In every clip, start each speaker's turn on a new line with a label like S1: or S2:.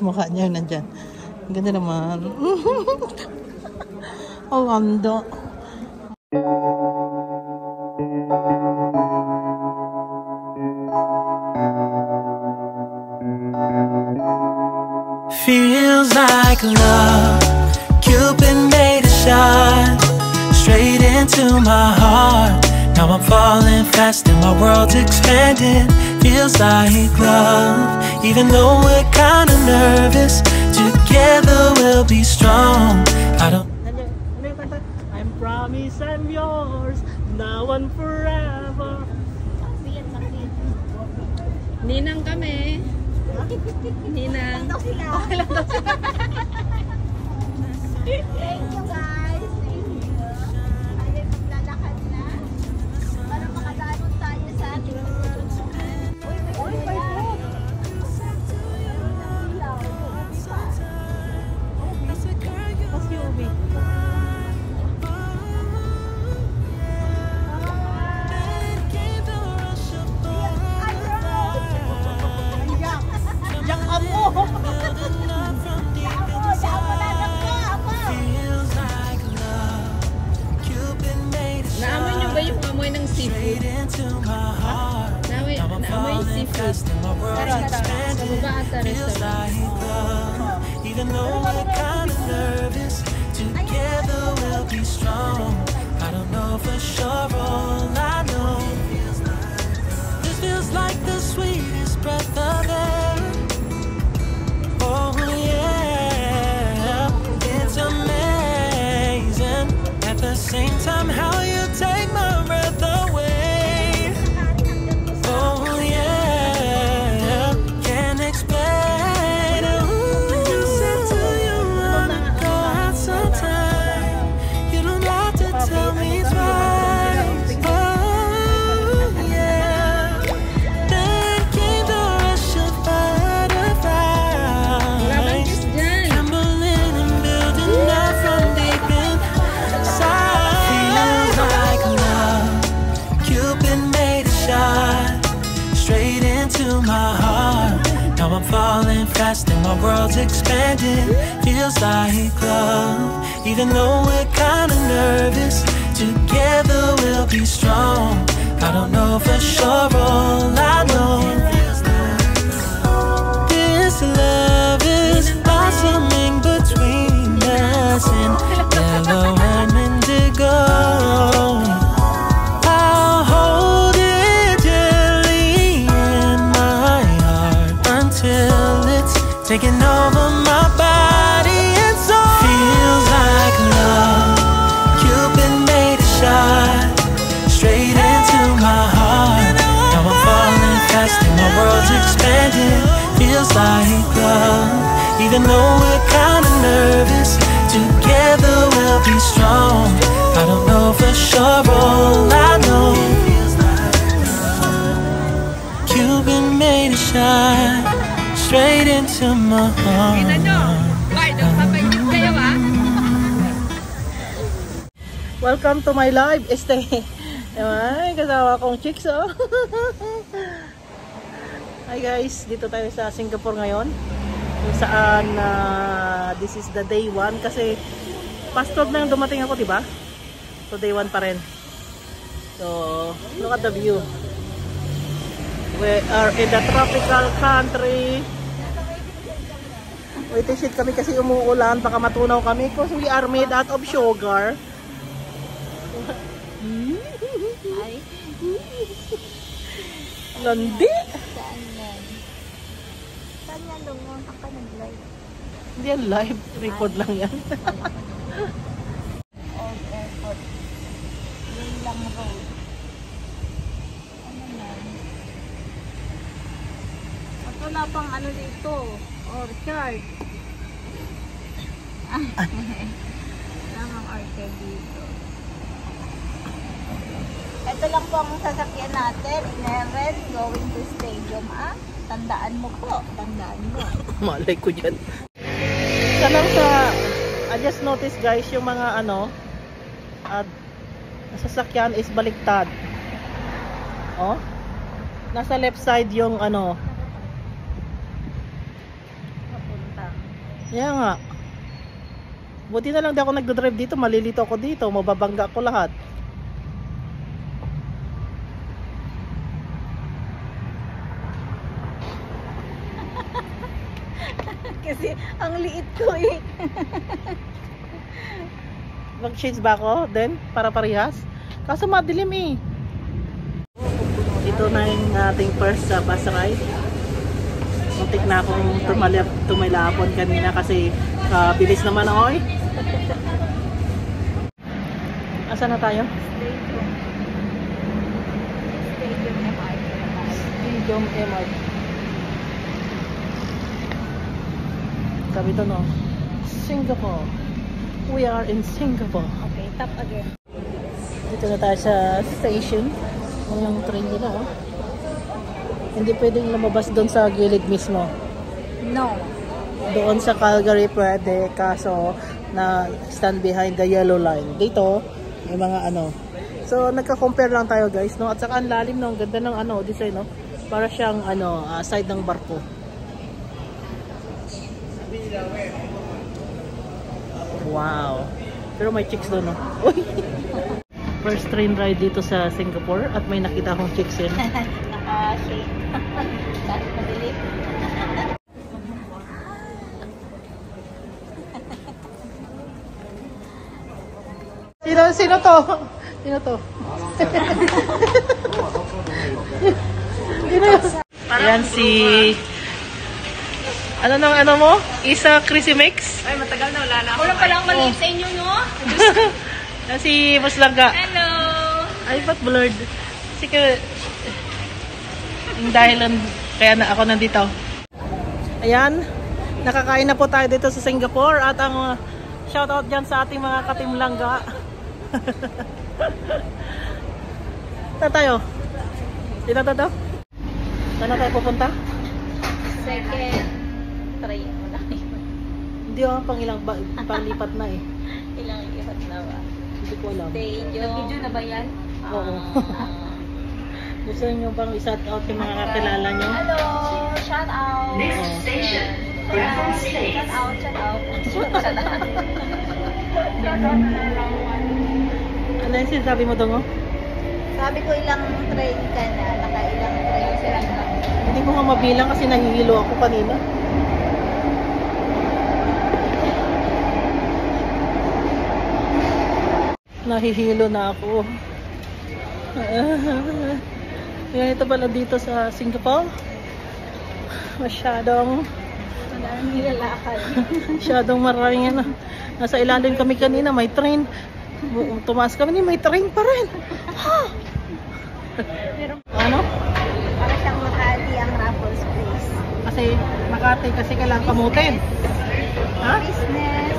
S1: mukha niya nandyan. Ang ganda naman. Ang ganda.
S2: Feels like love. Cupid made a shot straight into my heart. Now I'm falling fast and my world's expanding. Feels like love. Even though we're kinda nervous, together we'll be strong. I don't.
S1: I'm promise I'm yours, now and forever.
S3: Ninang kami. Ninang.
S4: Okay lang daw sila. Thank you guys. Thank you. Ay, maglalakad na. Para makadaanon tayo sa ating uy, may food.
S1: What's your ubi?
S3: Naamoy nyo ba yung amoy ng seafood? Naamoy yung seafood. Pero sa baba ata restaurant.
S2: Even though we're kind of nervous, together we'll be strong. I don't know for sure, all I know, this feels like the sweetest breath of air. Oh yeah, it's amazing. At the same time, how you take my breath away. Oh yeah, can't explain it. Ooh, said to you wanna go out sometime. You don't have to tell me twice. Oh yeah, then came the rush of butterflies, trembling and building up from deep inside. Feels like love. Cupid made a shot straight into my heart. Now I'm falling fast and my world's expanding. Feels like love. Even though we're kinda nervous, together we'll be strong. I don't know for sure, all I know, this love is blossoming between us in yellow and indigo. I'll hold it gently in my heart until it's taking over my body and soul. Feels like love. Cupid made a shot straight into my heart. Now I'm falling fast and my world's expanding. Feels like love. Even though we're kinda nervous, together we'll be strong. I don't know for sure, all I know, Cupid made a shot straight into my heart.
S1: Welcome to my live. Ay, kasama kong chicks, oh. Hi guys, dito tayo sa Singapore ngayon. Kung saan this is the day 1 kasi past 12 na yung dumating ako, diba? So day 1 pa rin. So, look at the view. We are in the tropical country. Wait, shit kami kasi umuulan, baka matunaw kami because we are made out of sugar. Landi?
S4: Saan yan lungon? Ako nag-live.
S1: Hindi yan live, record lang yan.
S4: Old airport. Yun lang road. Ano yan? At wala pang ano dito. Orchard. Wala pang orchard dito. Ito lang po ang sasakyan natin. 11 going to stadium. Tandaan mo po. Tandaan mo.
S1: Malay ko dyan. Isa lang sa, I just noticed guys, yung mga ano, sasakyan is baliktad. Oh, nasa left side yung ano, Kaya nga. Buti na lang di ako nagdodrive dito. Malilito ako dito. Mababangga ko lahat.
S4: Kasi ang liit ko eh.
S1: Mag-shades ba ako? Then, para parehas? Kaso madilim eh. Ito na yung ating first bus ride. Muntik na akong tumalapon kanina kasi bilis naman oy. Asa na tayo? Stadium MRT. Sabi ito no, Singapore. We are in Singapore.
S4: Okay, tap again.
S1: Dito na tayo sa station. Yung train nila oh. Hindi pwedeng lumabas doon sa gilid mismo.
S4: No.
S1: Doon sa Calgary pwede, kaso na stand behind the yellow line. Dito, may mga ano. So, nagka-compare lang tayo guys, no? At saka ang lalim, no? Ang ganda ng ano, design, no? Para siyang, ano, side ng barko. Wow. Pero may chicks doon, no? Uy! First train ride dito sa Singapore at may nakita akong chicks yun.
S4: Naka-shade. Kahit madilim.
S1: Sino to? Sino to? Sino yun? Ayan si... Ano nang ano mo? Isa Chrissy Mix?
S3: Ay, matagal na wala na ako. Wala palang maliit sa inyo, no?
S1: Ayan si Muslangga.
S3: Hello!
S1: Ay, ba't blurred? Sige. Yung dahilan kaya na ako nandito. Ayan. Nakakain na po tayo dito sa Singapore. At ang shoutout dyan sa ating mga katimlangga. Saan tayo? Dito. Saan na tayo pupunta?
S4: Second train. Wala yun.
S1: Hindi oh, panglipat na eh.
S4: Ilang lipat na ba?
S1: Hindi ko alam.
S4: Nag-video na ba yan?
S1: Oo. Gusto nyo bang i-shout out yung mga kakilala nyo?
S4: Hello! Shout out!
S1: Next
S4: station, Shout out!
S1: Ano yung sinasabi mo doon?
S4: Sabi ko ilang train ka na, nakailang train sila na.
S1: Hindi ko nga mabilang kasi nahihilo ako kanina. Nahihilo na ako. Yan, ito pala dito sa Singapore. Masyadong
S4: Nilalakad.
S1: masyadong maraming ano. Nasa ilalim kami kanina, may train. Tumaas kami, may train pa rin. Ano?
S4: Para siyang Makati ang Raffles Place.
S1: Kasi Makati kasi kailangan kamutin. Ha?
S4: Business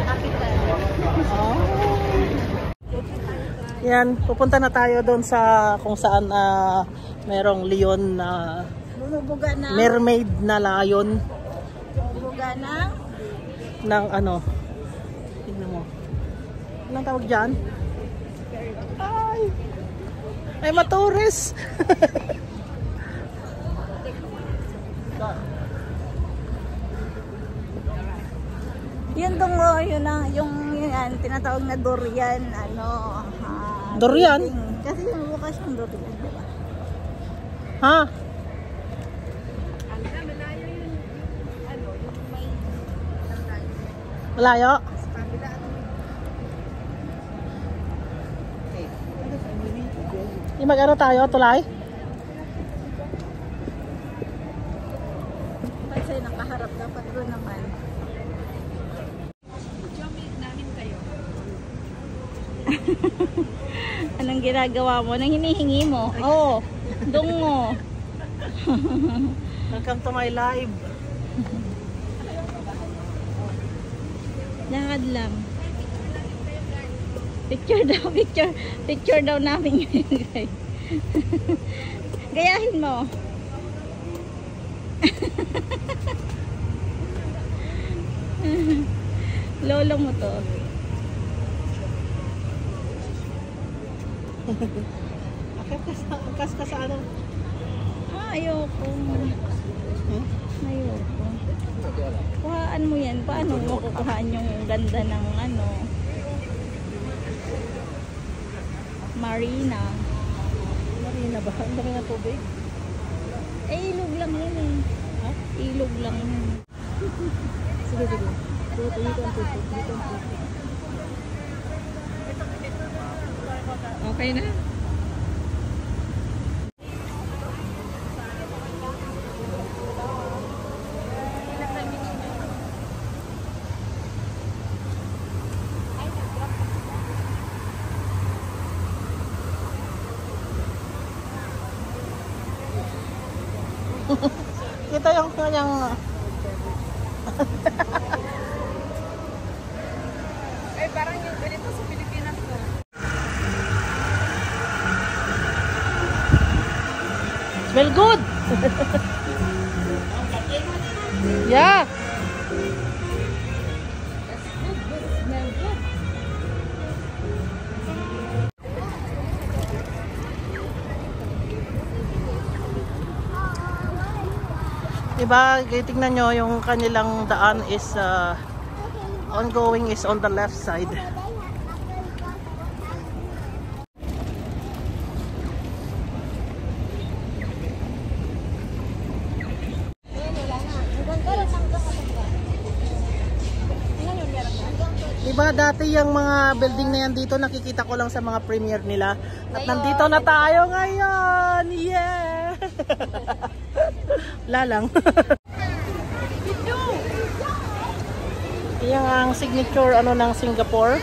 S4: capital.
S1: Oh. Yan, pupunta na tayo doon sa kung saan merong leon na
S4: Bumubuga na.
S1: mermaid na lion
S4: Bumubuga na.
S1: ng ano. Tingnan mo. Anong tawag dyan? Ay matures.
S4: Yun tungo, yun ang, yung yan, tinatawag na durian, ano,
S1: Durian?
S4: building. Kasi yung bukas yung durian, di ba?
S1: Ha? Malayo? Yung mag-ano tayo, tulay?
S4: Kasi nakaharap dapat doon naman. Anong ginagawa mo? Anong hinihingi mo? Oo, dungo.
S1: Welcome to my live.
S4: Lakad lang. Picture daw namin ngayon, guys. Gayahin mo. Lolo mo to.
S1: Akas ka sa ano?
S4: Ayoko.
S1: Huh?
S4: Ayoko. Kuhaan mo yan. Paano mo kukuhaan yung ganda ng ano? Marina.
S1: Marina ba? Ang dami nga tubig.
S4: Eh, ilog lang yan eh.
S1: Ha?
S4: Ilog lang yan.
S1: Sige, sige. Dito ang tubig. Dito ang tubig.
S3: Okay na?
S1: Kita yung kanyang
S3: Ay, parang yung ganito sa Pilipinas ko.
S1: smell good. Yeah.
S3: Smell good.
S1: Diba, tingnan nyo yung kanilang daan is ongoing is on the left side. Diba, dati yung mga building na yan dito nakikita ko lang sa mga premiere nila. At nandito na tayo ngayon. Yeah. Lalang. Yan ang signature ano ng Singapore.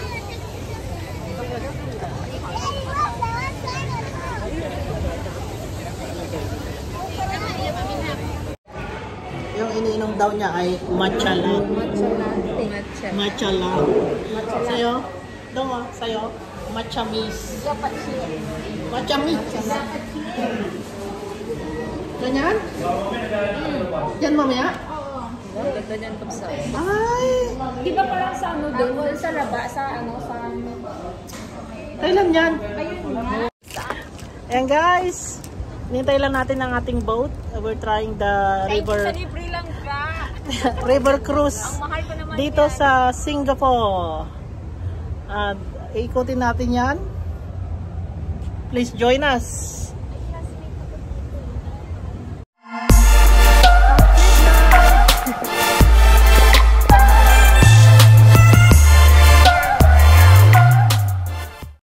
S1: Yung iniinom daw niya ay matcha lang.
S3: Matcha latte. Matcha.
S1: Matcha lang. Sa'yo? Dong oh, sa'yo? Matcha miss. Matcha miss. Ganyan? Yan mamaya?
S3: Ganda niyan kapsa.
S1: Ay!
S4: Di ba parang sa ano doon? Sa laba, sa ano, sa ano.
S1: Kailan yan?
S4: Ayun nga.
S1: Ayan guys. Nintay lang natin ang ating boat. We're trying the river
S4: libre lang ka.
S1: river cruise
S4: Mahal ko naman
S1: dito sa Singapore. Ikutin natin yan. Please join us.